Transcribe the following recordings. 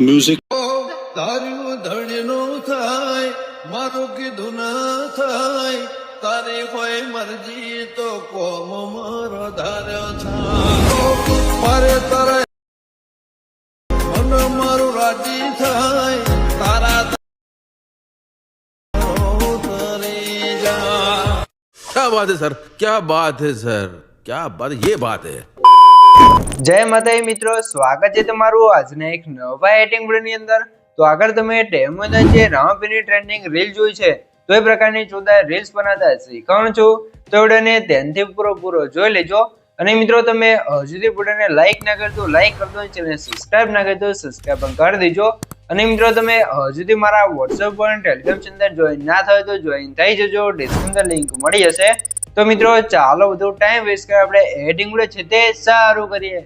Music. તારું ધણનો થાય મારું કીધું ના થાય તારી કોઈ મરજી તો કોમ મારો ધાર્યો થાય મારે તારા મન મારું રાજી થાય તારા તારી જા। क्या बात है सर, क्या बात है सर, क्या बात, ये बात है। જય માતાજી મિત્રો, સ્વાગત છે તમારું આજના એક નવા એડિટિંગ વિડિયોની અંદર। તો આગળ તમે ટેમોના જે રામાપીરની ટ્રેન્ડિંગ રીલ જોઈ છે તો એ પ્રકારની જોતા રીલ્સ બનાવતા શીખવાનું છું તો વિડિયોને ધ્યાનથી પૂરો જોઈ લેજો। અને મિત્રો તમે હજુથી વિડિયોને લાઈક ના કરતો લાઈક કરી દો, ચેનલ સબસ્ક્રાઇબ ના કરતો સબસ્ક્રાઇબ પણ કરી દેજો। અને મિત્રો તમે હજુથી મારા WhatsApp પર ટેલિગ્રામ ચેનલ જોઈન ના થયો તો જોઈન થઈ જજો, ડિસ્ક્રિપ્શન લિંક મળી જશે। તો મિત્રો ચાલો વધુ ટાઈમ વેસ્ટ કરે આપણે એડિટિંગ વિડિયો છે તે સારું કરીએ।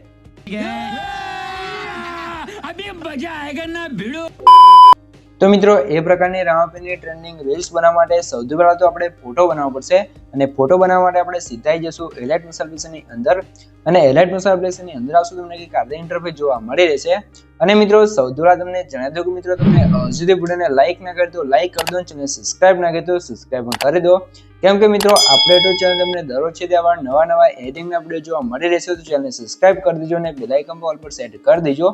તો મિત્રો એ પ્રકારની રામાપીરની ટ્રેન્ડિંગ રીલ્સ બનાવવા માટે સૌથી પહેલા તો આપણે ફોટો બનાવવો પડશે અને ફોટો બનાવવા માટે આપણે સીધા જઈશું એલાઇટ મસાલા એપ્લિકેશનની અંદર અને એલાઇટ મસાલા એપ્લિકેશનની અંદર આવશું તમને કંઈક આદે ઇન્ટરફેસ જોવા મળી રહેશે। અને મિત્રો સૌથી પહેલા તમને જણાવી દઉં કે મિત્રો તમને હજુ વિડિયોને લાઈક ના કરી તો લાઈક કરી દો, ચેનલ સબસ્ક્રાઇબ ના કરી તો સબસ્ક્રાઇબ કરી દો, કેમ કે મિત્રો આપણે તો ચેનલ તમને દરરોજ છે આવા નવા એડિટિંગના વિડિયો જોવા મળી રહેશે। તો ચેનલને સબસ્ક્રાઇબ કરી દેજો અને બેલ આઇકન પર ઓલ પર સેટ કરી દેજો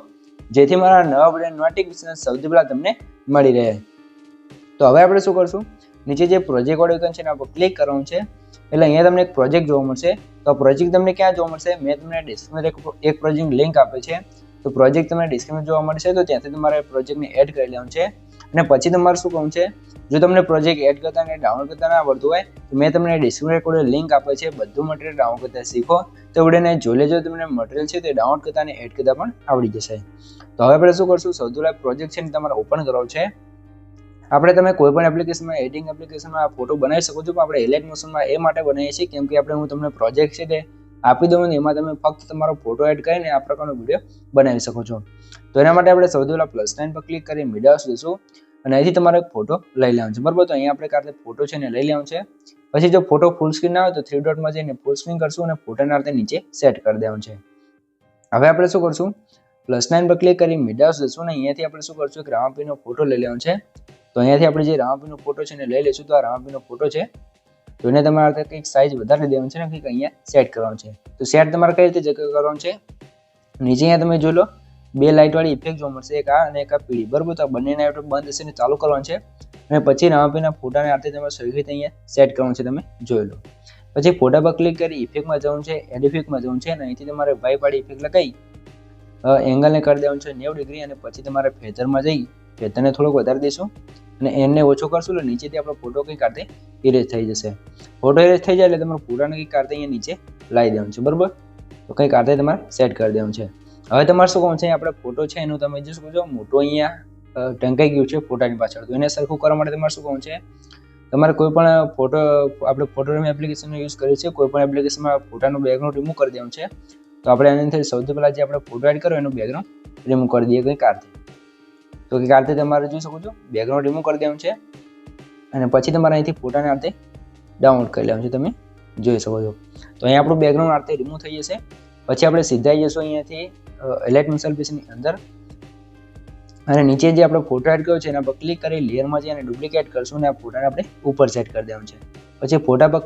જેથી મારા નવા વિડિયો નોટિફિકેશન સૌથી પહેલા તમને મળી રહે। તો હવે આપણે શું કરશું, નીચે જે પ્રોજેક્ટ વાળું આઇકન છે એના પર ક્લિક કરવાનું છે એટલે અહીંયા તમને એક પ્રોજેક્ટ જોવા મળશે। તો પ્રોજેક્ટ તમને ક્યાં જોવા મળશે, મેં તમને ડિસ્ક્રિપ્શનમાં એક પ્રોજેક્ટ લિંક આપે છે તો પ્રોજેક્ટ તમને ડિસ્ક્રિપ્શનમાં જોવા મળશે તો ત્યાંથી તમારે પ્રોજેક્ટને એડ કરી લેવાનું છે। અને પછી તમારે શું કરવું છે, જો તમને પ્રોજેક્ટ એડ કરતા અને ડાઉનલોડ કરતા ના આવડતું હોય તો મેં તમને ડિસ્ક્રિપ્શનમાં લિંક આપે છે, બધું મટીરિયલ ડાઉનલોડ કરતા શીખો તો વિડિયોને જોઈ લેજો, તમને મટીરિયલ છે તે ડાઉનલોડ કરતા અને એડ કરતા પણ આવડી જશે। તો હવે આપણે શું કરશું, સૌથી પહેલા પ્રોજેક્ટ છે ને તમારે ઓપન કરવો છે। આપણે તમે કોઈ પણ એપ્લિકેશનમાં એડિટિંગ એપ્લિકેશનમાં ફોટો બનાવી શકો છો, પણ આપણે એલાઇટ મોશનમાં એ માટે બનાવીએ છીએ કેમ કે આપણે હું તમને પ્રોજેક્ટ છે તે આપી દઉં ને એમાં તમે ફક્ત તમારો ફોટો એડ કરીને આ પ્રકારનો વિડીયો બનાવી શકો છો। તો એના માટે આપણે સૌથી પહેલા પ્લસ સાઇન પર ક્લિક કરી મીડિયા જઈશું અને અહીંથી તમારે ફોટો લઈ લેવાનો છે, બરાબર। તો અહીંયા આપણે કારતે ફોટો છે ને લઈ લેવાનો છે। પછી જો ફોટો ફૂલ સ્ક્રીન ના હોય તો 3 ડોટમાં જઈને ફૂલ સ્ક્રીન કરશું અને ફોટોના અર્થે નીચે સેટ કરી દેવાનું છે। હવે આપણે શું કરશું, +9 પર ક્લિક કરી મીડિયા જઈશું અને અહીંયાથી આપણે શું કરશું, એક રામાપીરનો ફોટો લઈ લેવાનો છે। તો અહીંયાથી આપણે જે રામાપીરનો ફોટો છે ને લઈ લઈશું। તો આ રામાપીરનો ફોટો છે તો એને તમારે કંઈક સાઇઝ વધારી દેવાનું છે ને કંઈક અહીંયા સેટ કરવાનું છે। તો સેટ તમારે કઈ રીતે કરવાનું છે, નીચે અહીંયા તમે જોઈ લો બે લાઇટ વાળી ઇફેક્ટ જોવા મળશે, એક આ અને એક આ પીળી, બરાબર। તો બંનેને આપણે બંધ હશે ને ચાલુ કરવાનું છે અને પછી રામાપીરના ફોટાને આરતે તમારે સરખી રીતે અહીંયા સેટ કરવાનું છે, તમે જોઈ લો। પછી ફોટા પર ક્લિક કરી ઇફેક્ટમાં જવાનું છે, એડ ઇફેક્ટમાં જવાનું છે અને અહીંથી તમારે વાઇપ વાળી ઇફેક્ટ લગાવી એંગલને કરી દેવાનું છે 90 ડિગ્રી અને પછી તમારે ફેધરમાં જઈ ફેધરને થોડોક વધારી દઈશું અને એને ઓછો કરશું એટલે નીચેથી આપણો ફોટો કંઈક આરતે ઇરેજ થઈ જશે। ફોટો ઇરેજ થઈ જાય એટલે તમારે પૂરાને કંઈક આરતે અહીંયા નીચે લાવી દેવાનું છે, બરાબર। તો કંઈક આરતે તમારે સેટ કરી દેવાનું છે। હવે તમારે શું કરવાનું છે, આપણે ફોટો છે એનું તમે જોઈ શકો છો મોટો અહીંયા ટંકાઈ ગયું છે ફોટાની પાછળ, તો એને સરખું કરવા માટે તમારે શું કરવાનું છે, તમારે કોઈ પણ ફોટો આપણે ફોટોગ્રાફી એપ્લિકેશનનો યુઝ કરીએ છીએ, કોઈ પણ એપ્લિકેશનમાં ફોટાનું બેકગ્રાઉન્ડ રિમૂવ કરી દેવાનું છે। તો આપણે એની અંદર સૌથી પહેલાં જે આપણે ફોટો એડ કર્યો એનું બેકગ્રાઉન્ડ રિમૂવ કરી દઈએ કંઈક આરતે। તો કંઈક આરતે તમારે જોઈ શકો છો બેકગ્રાઉન્ડ રિમૂવ કરી દેવાનું છે અને પછી તમારે અહીંથી ફોટાને આરતે ડાઉનલોડ કરી લેવાનું છે, તમે જોઈ શકો છો। તો અહીંયા આપણું બેકગ્રાઉન્ડ આરતે રિમૂવ થઈ જશે। પછી આપણે સીધા જઈશું અહીંયાથી એલાઇટ મસાલા એપ્લિકેશનની અંદર અને નીચે જે આપણે ફોટો એડ કર્યો છે એના પર ક્લિક કરી લેયરમાં જઈને ડુપ્લિકેટ કરશું અને આ ફોટાને આપણે ઉપર સેટ કરી દેવાનું છે। પછી ફોટા પર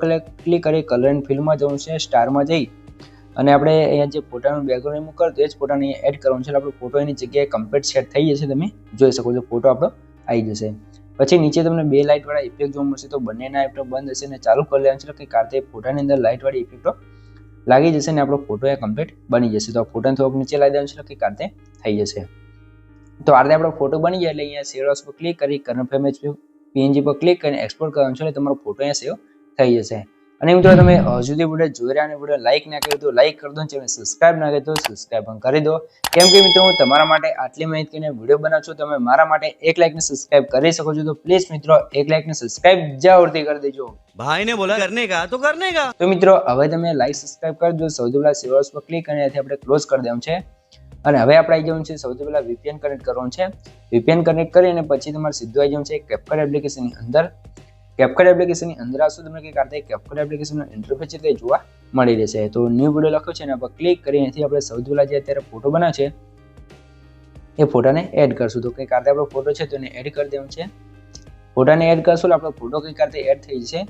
ક્લિક કરી કલર એન્ડ ફિલમાં જવું છે, સ્ટારમાં જઈ અને આપણે અહીંયા જે ફોટાનું બેકગ્રાઉન્ડ રિમૂવ કર્યું એ જ ફોટાને એડ કરવાનું છે, આપણો ફોટો એની જગ્યાએ કમ્પ્લીટ સેટ થઈ જશે, તમે જોઈ શકો છો ફોટો આપણો આવી જશે। પછી નીચે તમને બે લાઇટ વાળા ઇફેક્ટ જોવા મળશે, તો બંનેના ઇફેક્ટ બંધ હશે અને ચાલુ કરી લેવાનું છે કે કારતે ફોટાની અંદર લાઇટ વાળી ઇફેક્ટો લાગી જશે ને આપણો ફોટો એ કમ્પ્લીટ બની જશે। તો આ ફોટાને થોડોક નીચે લાવી દેવાનું છે કે કારતે થઈ જશે। તો આરતે આપણો ફોટો બની જાય એટલે અહીંયા સેવ એઝ પર ક્લિક કરી કન્ફર્મ ઇમેજ પીએનજી પર ક્લિક કરીને એક્સપોર્ટ કરવાનું છે એટલે તમારો ફોટો અહીંયા સેવ થઈ જશે। અને મિત્રો તમે હજુથી વિડીયો જોઈ રહ્યા અને વિડીયો લાઈક ના કર્યો તો લાઈક કરી દો, ચેનલ સબસ્ક્રાઇબ ના કર્યો તો સબસ્ક્રાઇબ પણ કરી દો, કેમ કે મિત્રો હું તમારા માટે આટલી મહેનત કરીને વિડીયો બનાવું છું, તમે મારા માટે 1 લાઈક ને સબસ્ક્રાઇબ કરી શકો છો। તો પ્લીઝ મિત્રો 1 લાઈક ને સબસ્ક્રાઇબ જરૂરથી કરી દેજો। भाई ने बोला करने का तो करने का। તો મિત્રો હવે તમે લાઈક સબસ્ક્રાઇબ કરી દો, સૌથી પહેલા સેવ એઝ પર ક્લિક કરીને અહીંથી આપણે ક્લોઝ કરી દેવાનું છે અને હવે આપણે આવી જવાનું છે સૌથી પહેલા VPN કનેક્ટ કરવાનું છે। VPN કનેક્ટ કરીને પછી તમારે સીધું આવી જવાનું છે કેપકટ એપ્લિકેશનની અંદર। કેપકટ એપ્લિકેશનની અંદર આવશો તમને કંઈક આરતે કેપકટ એપ્લિકેશનનો ઇન્ટરફેસ છે તે જોવા મળી રહેશે। તો ન્યૂ વિડીયો લખ્યો છે એના પર ક્લિક કરી અહીંથી આપણે સૌથી પહેલા જે અત્યારે ફોટો બનાવ્યો છે એ ફોટાને એડ કરશું. તો કંઈક આ આપણો ફોટો છે તો એને એડ કરી દેવાનું છે. ફોટાને એડ કરશું એટલે આપણો ફોટો કંઈક આ એડ થઈ જશે,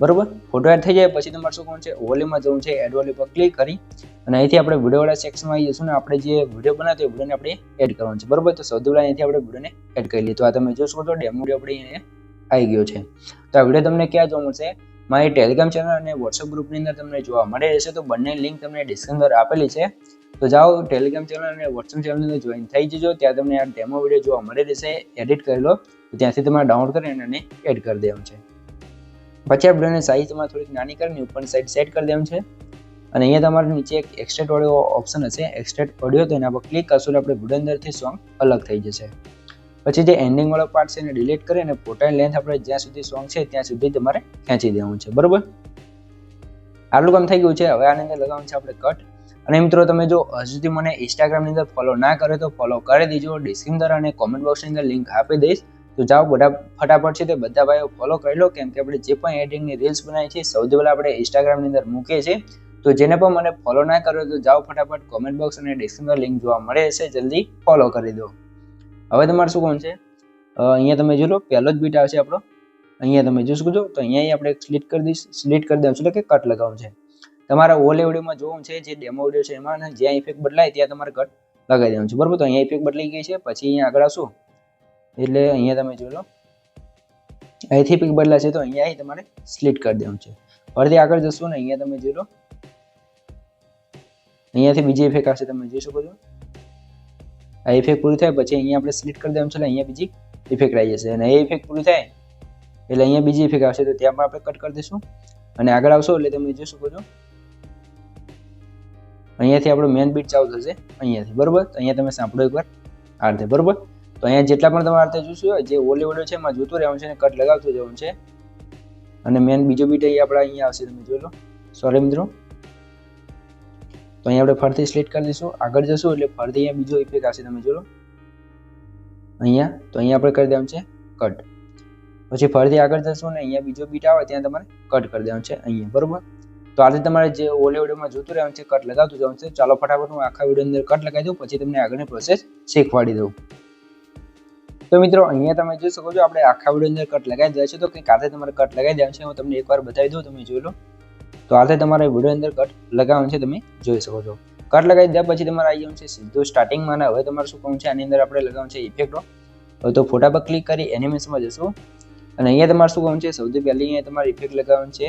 બરોબર. ફોટો એડ થઈ જાય પછી તમારે શું કરવાનું છે, વોલ્યુમમાં જવું છે, એડ વોલ્યુમ પર ક્લિક કરી અને અહીંથી આપણે વિડીયોવાળા સેક્શનમાં આવી જશું ને આપણે જે વિડીયો બનાવ્યો એ વિડીયોને આપણે એડ કરવાનું છે, બરોબર. તો સૌથી પહેલાં અહીંથી આપણે વિડીયોને એડ કરી લઈએ. તો આ તમે જોઈ શકો છો ડેમો વિડીયો આપણે અહીંયા આવી ગયો છે. તો આ વિડીયો તમને ક્યાં જોવા મળશે, મારી ટેલિગ્રામ ચેનલ અને વોટ્સઅપ ગ્રુપની અંદર તમને જોવા મળે રહેશે. તો બંને લિંક તમને ડિસ્ક્રિપ્શન આપેલી છે. તો જાઓ ટેલિગ્રામ ચેનલ અને વોટ્સઅપ ચેનલની અંદર જોઈન થઈ જજો. ત્યાં તમને આ ડેમો વિડીયો જોવા મળે રહેશે, એડિટ કરી લો. તો ત્યાંથી તમારે ડાઉનલોડ કરીને એને એડ કરી દેવાનું છે. પછી આ વિડીયોની સાઇઝ તમારે થોડીક નાની કરીને ઉપરની સાઈડ સેટ કરી દેવાનું છે. અને અહીંયા તમારે નીચે એક એક્સટ્રેક્ટ ઓડિયો ઓપ્શન હશે, એક્સટ્રેક્ટ ઓડિયો, તો એના પર ક્લિક કરશો એટલે આપણે વિડીયો અંદરથી સોંગ અલગ થઈ જશે. પછી જે એન્ડિંગ વાળો પાર્ટ છે એને ડિલીટ કરી અને ફોટાની લેન્થ આપણે જ્યાં સુધી સોંગ છે ત્યાં સુધી તમારે ખેંચી દેવાનું છે, બરોબર. આટલું કામ થઈ ગયું છે. હવે આની અંદર લગાવવાનું છે આપણે કટ. અને મિત્રો તમે જો હજુ સુધી મને ઇન્સ્ટાગ્રામની અંદર ફોલો ના કરે તો ફોલો કરી દેજો. ડિસ્ક્રિપ્શન અને કોમેન્ટ બોક્સની અંદર લિંક આપી દઈશ. તો જાઓ બધા ફટાફટ છે તે બધા ભાઈઓ ફોલો કરી લો, કેમ કે આપણે જે પણ એડિટિંગની રીલ્સ બનાવી છે સૌથી પહેલાં આપણે ઇન્સ્ટાગ્રામની અંદર મૂકીએ છીએ. તો જેને પણ મને ફોલો ના કર્યો તો જાઓ ફટાફટ કોમેન્ટ બોક્સ અને ડિસ્ક્રિપ્શન લિંક જોવા મળે છે, જલ્દી ફોલો કરી દો. હવે તમારે શું કરવાનું છે, અહીંયા તમે જોઈ લો પહેલો જ બીટ આવશે આપણો, અહીંયા તમે જોઈ શકો છો. તો અહીંયા આપણે સ્લિટ કરી દઈશું એટલે કે કટ લગાવવાનું છે. તમારા ઓલે વિડીયોમાં જોવું છે જે ડેમો વિડીયો છે એમાં જ્યાં ઇફેક્ટ બદલાય ત્યાં તમારે કટ લગાવી દેવાનું છે, બરોબર. તો અહીંયા ઇફેક્ટ બદલાઈ ગઈ છે. પછી અહીંયા આગળ આવશું એટલે અહીંયા તમે જોઈ લો અહીંથી ઇફેક્ટ બદલાશે તો અહીંયા તમારે સ્લિટ કરી દેવાનું છે. ફરીથી આગળ જશું ને અહીંયા તમે જોઈ લો અહીંયાથી બીજી ઇફેક્ટ આવશે, તમે જોઈ શકો છો. આ ઇફેક્ટ પૂરી થાય પછી અહીંયા આપણે સ્લિટ કરી દેવાનું છે એટલે અહીંયા બીજી ઇફેક્ટ આવી જશે. અને એ ઇફેક્ટ પૂરી થાય એટલે અહીંયા બીજી ઇફેક્ટ આવશે તો ત્યાં પણ આપણે કટ કરી દઈશું. અને આગળ આવશો એટલે તમે જોઈ શકો છો અહીંયાથી આપણું મેન બીટ ચાલુ થશે અહીંયાથી, બરોબર. તો અહીંયા તમે સાંભળો એકવાર આ રીતે, બરોબર. તો અહીંયા જેટલા પણ તમારે અર્થે જોઈશું હોય જે ઓલે વિડીયો છે એમાં જોતું રહેવાનું છે અને કટ લગાવતું જવાનું છે. અને મેન બીજો બીટ અહીંયા આવશે, તમે જોઈ લો. સોરી મિત્રો. તો અહીંયા આપણે ફરીથી સ્લિટ કરી દઈશું. આગળ જશું એટલે ફરીથી અહીંયા બીજો ઇફેક્ટ આવશે, તમે જોઈ લો અહીંયા. તો અહીંયા આપણે કરી દેવાનું છે કટ. પછી ફરીથી આગળ જશું ને અહીંયા બીજો બીટ આવે ત્યાં તમારે કટ કરી દેવાનું છે અહીંયા, બરોબર. તો આજે તમારે જે ઓલે વિડીયોમાં જોતું રહેવાનું છે કટ લગાવતું જવાનું છે. ચાલો ફટાફટ હું આખા વિડીયો અંદર કટ લગાવી દઉં પછી તમને આગળની પ્રોસેસ શીખવાડી દઉં. તો મિત્રો અહીંયા તમે જોઈ શકો છો આપણે આખા વિડીયો અંદર કટ લગાવી દે છે. તો કંઈક આજે તમારે કટ લગાવી દેવાનું છે, હું તમને એકવાર બતાવી દઉં, તમે જોઈ લો. તો આજે તમારે વિડીયો અંદર કટ લગાવવાનું છે, તમે જોઈ શકો છો. કટ લગાવી દે પછી તમારે આવી જવાનું છે સીધું સ્ટાર્ટિંગમાં. હવે તમારે શું કરવું છે, આની અંદર આપણે લગાવવાનું છે ઇફેક્ટો. તો ફોટા પર ક્લિક કરી એનિમેશનમાં જશું અને અહીંયા તમારે શું કરવાનું છે, સૌથી પહેલી અહીંયા તમારે ઇફેક્ટ લગાવવાનું છે.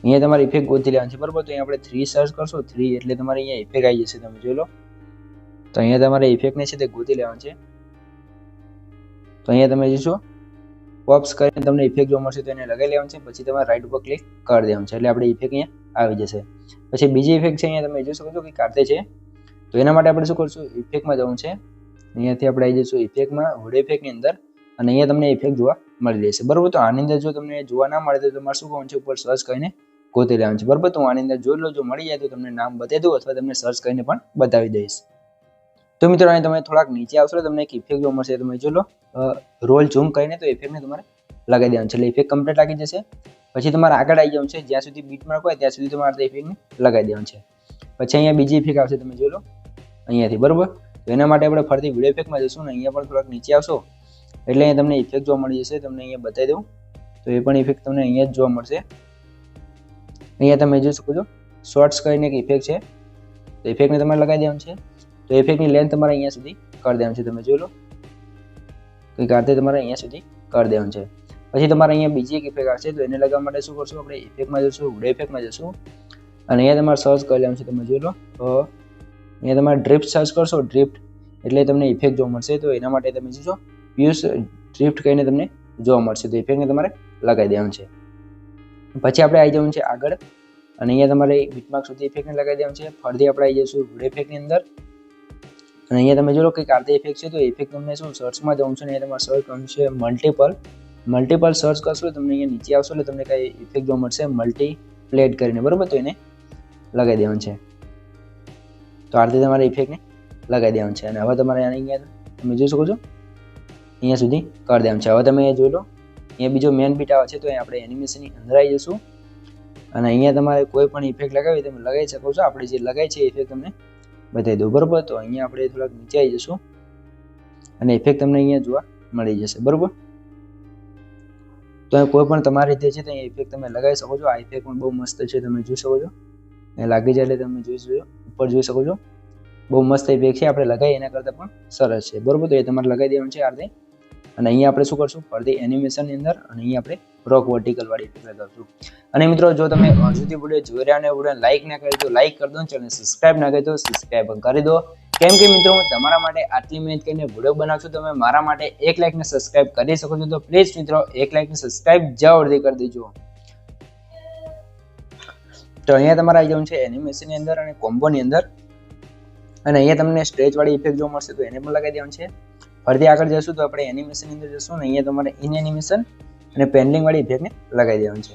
અહીંયા તમારે ઇફેક્ટ ગોતી લેવાનું છે, બરોબર. તો અહીંયા આપણે 3 સર્ચ કરશો, 3 એટલે તમારે અહીંયા ઇફેક્ટ આવી જશે, તમે જોઈ લો. તો અહીંયા તમારે ઇફેક્ટને છે તે ગોતી લેવાનું છે. તો અહીંયા તમે જોશો પોપ્સ કરીને તમને ઇફેક્ટ જોવા મળશે તો એને લગાવી લેવાનું છે. પછી તમારે રાઈટ ઉપર ક્લિક કરી દેવાનું છે એટલે આપણે ઇફેક્ટ અહીંયા આવી જશે. પછી બીજી ઇફેક્ટ છે અહીંયા તમે જોઈ શકો છો કે કાઢતે છે. તો એના માટે આપણે શું કરશું, ઇફેક્ટમાં જવું છે. અહીંયાથી આપણે આવી જઈશું ઇફેક્ટમાં, વિડીયો ઇફેક્ટની અંદર અને અહીંયા તમને ઇફેક્ટ જોવા મળી રહેશે, બરોબર. તો આની અંદર જો તમને જોવા ના મળે તો તમારે શું કરવાનું છે, ઉપર સર્ચ કરીને ગોતી લેવાનું છે, બરોબર. તો આની અંદર જોઈ લો, જો મળી જાય તો તમને નામ બતાવી દઉં અથવા તમને સર્ચ કરીને પણ બતાવી દઈશ. તો મિત્રો અહીં તમે થોડાક નીચે આવશો તમને એક ઇફેક્ટ જોવા મળશે, તમે જોઈ લો રોલ ઝૂમ કરીને. તો ઇફેક્ટને તમારે લગાવી દેવાનું છે એટલે ઇફેક્ટ કમ્પ્લીટ લાગી જશે. પછી તમારે આગળ આવી જવાનું છે, જ્યાં સુધી બીટ માર્ક હોય ત્યાં સુધી તમારે ઇફેક્ટને લગાવી દેવાનું છે. પછી અહીંયા બીજી ઇફેક્ટ આવશે, તમે જોઈ લો અહીંયાથી, બરોબર. તો એના માટે આપણે ફરીથી વિડીયો ઇફેક્ટમાં જશું ને અહીંયા પણ થોડાક નીચે આવશો એટલે અહીંયા તમને ઇફેક્ટ જોવા મળી જશે. તમને અહીંયા બતાવી દઉં તો એ પણ ઇફેક્ટ તમને અહીંયા જ જોવા મળશે. અહીંયા તમે જોઈ શકો છો શોર્ટ્સ કરીને એક ઇફેક્ટ છે, તો ઇફેક્ટને તમારે લગાવી દેવાનું છે. તો ઇફેક્ટની લેન્થ તમારે અહીંયા સુધી કરી દેવાનું છે, તમે જોઈ લો કંઈક આતે તમારે અહીંયા સુધી કરી દેવાનું છે. પછી તમારે અહીંયા બીજી એક ઇફેક્ટ આવશે તો એને લગાવવા માટે શું કરશું, આપણે ઇફેક્ટમાં જશું, વિડીયો ઇફેક્ટમાં જશું અને અહીંયા તમારે સર્ચ કરી લેવાનું છે, તમે જોઈ લો. તો અહીંયા તમારે ડ્રિફ્ટ સર્ચ કરશો, ડ્રિફ્ટ એટલે તમને ઇફેક્ટ જોવા મળશે. તો એના માટે તમે જોશો પ્યુસ ડ્રિફ્ટ કહીને તમને જોવા મળશે. તો ઇફેક્ટને તમારે લગાવી દેવાનું છે. પછી આપણે આવી જવાનું છે આગળ અને અહીંયા તમારે બીટમાર્ક સુધી ઇફેક્ટને લગાવી દેવાનું છે. ફરીથી આપણે આવી જઈશું વિડીયો ઇફેક્ટની અંદર અને અહીંયા તમે જોઈ લો કંઈક આરતી ઇફેક્ટ છે. તો ઇફેક્ટ તમને શું સર્ચમાં જવું છે ને અહીંયા તમારે સર્ચ કરવાનું છે મલ્ટિપલ સર્ચ કરશો તમને અહીંયા નીચે આવશો એટલે તમને કઈ ઇફેક્ટ જોવા મળશે મલ્ટીપ્લેટ કરીને, બરોબર. તો એને લગાવી દેવાનું છે. તો આરતી તમારે ઇફેક્ટને લગાવી દેવાનું છે અને હવે તમારે અહીંયા તમે જોઈ શકો છો અહીંયા સુધી કરી દેવાનું છે. હવે તમે જોઈ લો અહીંયા બીજો મેન બીટ આવે છે તો અહીંયા આપણે એનિમેશનની અંદર આવી જશું અને અહીંયા તમારે કોઈ પણ ઇફેક્ટ લગાવી તમે લગાવી શકો છો. આપણે જે લગાવી છે ઇફેક્ટ તમને બતાવી દઉં, બરોબર. તો અહીંયા આપણે થોડાક નીચે આવી જશું અને ઇફેક્ટ તમને અહીંયા જોવા મળી જશે, બરોબર. તો કોઈ પણ તમારી રીતે છે તો અહીંયા ઇફેક્ટ તમે લગાવી શકો છો. આ ઇફેક્ટ પણ બહુ મસ્ત છે, તમે જોઈ શકો છો. એ લાગી જાય એટલે તમે જોઈ શકો, ઉપર જોઈ શકો છો. બહુ મસ્ત ઇફેક્ટ છે, આપણે લગાવી એના કરતાં પણ સરસ છે, બરોબર. તો એ તમારે લગાવી દેવાનું છે આ રીતે. અને અહીંયા આપણે શું કરશું, ફરતી એનિમેશનની અંદર અને અહીંયા આપણે રોક વર્ટિકલ વાળી ઇફેક્ટ લગાવશું. અને મિત્રો જો તમે હજુ સુધી વિડીયો જોઈ રહ્યા અને વિડીયો લાઈક ના કરી તો લાઈક કરી દો, ચેનલ સબસ્ક્રાઇબ ના કરી તો સબસ્ક્રાઇબ પણ કરી દો. કેમ કે મિત્રો હું તમારા માટે આટલી મહેનત કરીને વિડીયો બનાવશું, તમે મારા માટે 1 લાઈક ને સબસ્ક્રાઇબ કરી શકો છો. તો પ્લીઝ મિત્રો 1 લાઈક ને સબસ્ક્રાઇબ જલ્દી કરી દેજો. તો અહીંયા તમારે આવી જવાનું છે એનિમેશનની અંદર અને કોમ્બોની અંદર. અને અહીંયા તમને સ્ટ્રેચ વાળી ઇફેક્ટ જોવા મળશે તો એને પણ લગાવી દેવાનું છે. ફરીથી આગળ જશું તો આપણે એનિમેશનની અંદર જશું ને અહીંયા તમારે ઇન એનિમેશન અને પેન્ડિંગ વાળી ઇફેક્ટને લગાવી દેવાનું છે.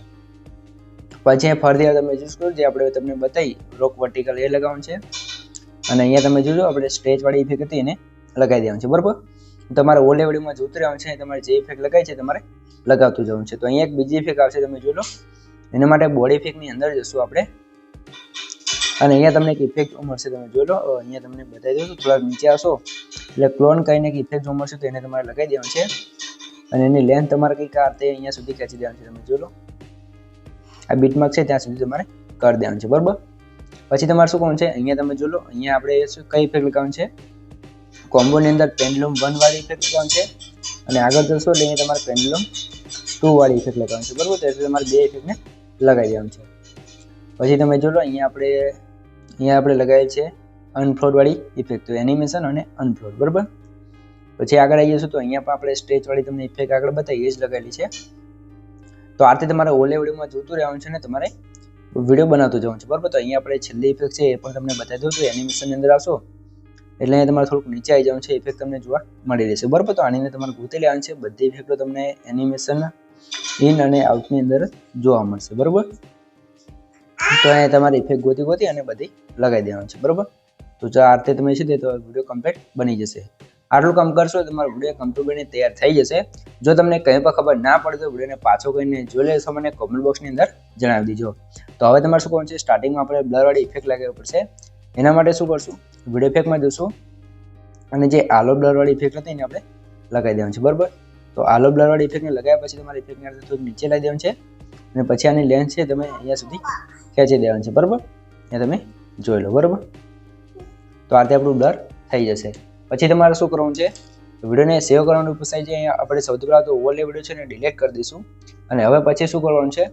પછી ફરીથી તમે જોશો જે આપણે તમને બતાવી રોક વર્ટિકલ એ લગાવવાનું છે. અને અહીંયા તમે જોજો આપણે સ્ટ્રેચ વાળી ઇફેક્ટ હતી એને લગાવી દેવાનું છે, બરોબર. તમારે ઓલે વિડીયોમાં જોતું રહેવાનું છે, તમારે જે ઇફેક્ટ લગાવી છે તમારે લગાવતું જવાનું છે. તો અહીંયા એક બીજી ઇફેક્ટ આવશે, તમે જોઈ લો. એના માટે બોડી ઇફેક્ટની અંદર જશું આપણે અને અહીંયા તમને એક ઇફેક્ટ મળશે, તમે જોઈ લો. અહીંયા તમને બતાવી દઉં, થોડા નીચે આવશો એટલે ક્લોન કરીને એક ઇફેક્ટ જોવા મળશે તો એને તમારે લગાવી દેવાનું છે. અને એની લેન્થ તમારે કંઈક આ રીતે અહીંયા સુધી ખેંચી દેવાનું છે, તમે જોઈ લો. આ બીટમાર્ક છે ત્યાં સુધી તમારે કરી દેવાનું છે, બરોબર. પછી તમારે શું કરવાનું છે, અહીંયા તમે જોઈ લો. અહીંયા આપણે કઈ ઇફેક્ટ લગાવવાનું છે, કોમ્બોની અંદર પેન્ડુલમ 1 વાળી ઇફેક્ટ લગાવવાનું છે. અને આગળ જશો એટલે અહીંયા તમારે પેન્ડુલમ 2 વાળી ઇફેક્ટ લગાવવાનું છે, બરોબર. તો એટલે તમારે બે ઇફેક્ટને લગાવી દેવાનું છે. પછી તમે જોઈ લો અહીંયા આપણે લગાવી છે અનફ્લોડ વાળી ઇફેક્ટ, તો એનિમેશન અને અનફ્લોડ, બરોબર. પછી આગળ આવી જશું તો અહીંયા પણ આપણે સ્ટ્રેચ વાળી તમને ઇફેક્ટ આગળ બતાવી એ જ લગાવેલી છે. તો આ રીતે તમારે ઓલે વિડીયોમાં જોતું રહેવાનું છે ને તમારે વિડીયો બનાવતું જવાનું છે, બરોબર. તો અહીંયા આપણે છેલ્લી ઇફેક્ટ છે એ પણ તમને બતાવી દઉં. તો એનિમેશનની અંદર આવશો એટલે અહીંયા તમારે થોડુંક નીચે આવી જવાનું છે, ઇફેક્ટ તમને જોવા મળી રહેશે, બરોબર. તો આની અંદર તમારે ગોતી લેવાની છે, બધી ઇફેક્ટો તમને એનિમેશન ઇન અને આઉટની અંદર જોવા મળશે, બરોબર. તો અહીંયા તમારે ઇફેક્ટ ગોતી અને બધી લગાવી દેવાની છે, બરોબર. તો જો આ રીતે તમે છે તે તો વિડીયો કમ્પ્લીટ બની જશે. આટલું કામ કરશો તો તમારો વિડીયો કમ્પ્લીટ બની તૈયાર થઈ જશે. જો તમને કંઈ પણ ખબર ના પડે તો વિડીયોને પાછો કરીને જોઈ લેશો, મને કોમેન્ટ બોક્સની અંદર જણાવી દેજો. તો હવે તમારે શું કરવાનું છે, સ્ટાર્ટિંગમાં આપણે બ્લર વાળી ઇફેક્ટ લગાવવી પડશે. એના માટે શું કરશું, વિડીયો ઇફેક્ટમાં જશું અને જે આલો બ્લર વાળી ઇફેક્ટ હતી એને આપણે લગાવી દેવાનું છે, બરોબર. તો આલો બ્લર વાળી ઇફેક્ટને લગાવ્યા પછી તમારે ઇફેક્ટને થોડુંક નીચે લાવી દેવાનું છે અને પછી આની લેન્થ છે તમે અહીંયા સુધી ખેંચી દેવાનું છે, બરોબર. અહીંયા તમે જોઈ લો, બરોબર. તો આ રીતે આપણું બ્લર થઈ જશે. પછી તમારે શું કરવાનું છે, વિડીયોને સેવ કરવાનું પૂછાય છે. અહીંયા આપણે સૌથી પહેલાં તો ઓવરલે વિડીયો છે ને ડિલીટ કરી દઈશું. અને હવે પછી શું કરવાનું છે,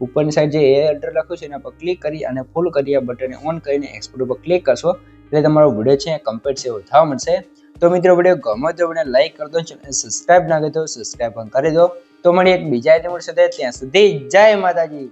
ઉપરની સાઈડ જે એડર લખ્યું છે એના પર ક્લિક કરી અને ફૂલ કરી આ બટનને ઓન કરીને એક્સપોર્ટ ઉપર ક્લિક કરશો એટલે તમારો વિડીયો છે કમ્પ્લીટ સેવ થવા મળશે. તો મિત્રો વિડીયો ગમે તો વિડીયોને લાઈક કરી દો, ચેનલ સબસ્ક્રાઇબ ના કરી તો સબસ્ક્રાઇબ પણ કરી દો. તો મળી એક બીજા આઈટમ સાથે, ત્યાં સુધી જય માતાજી.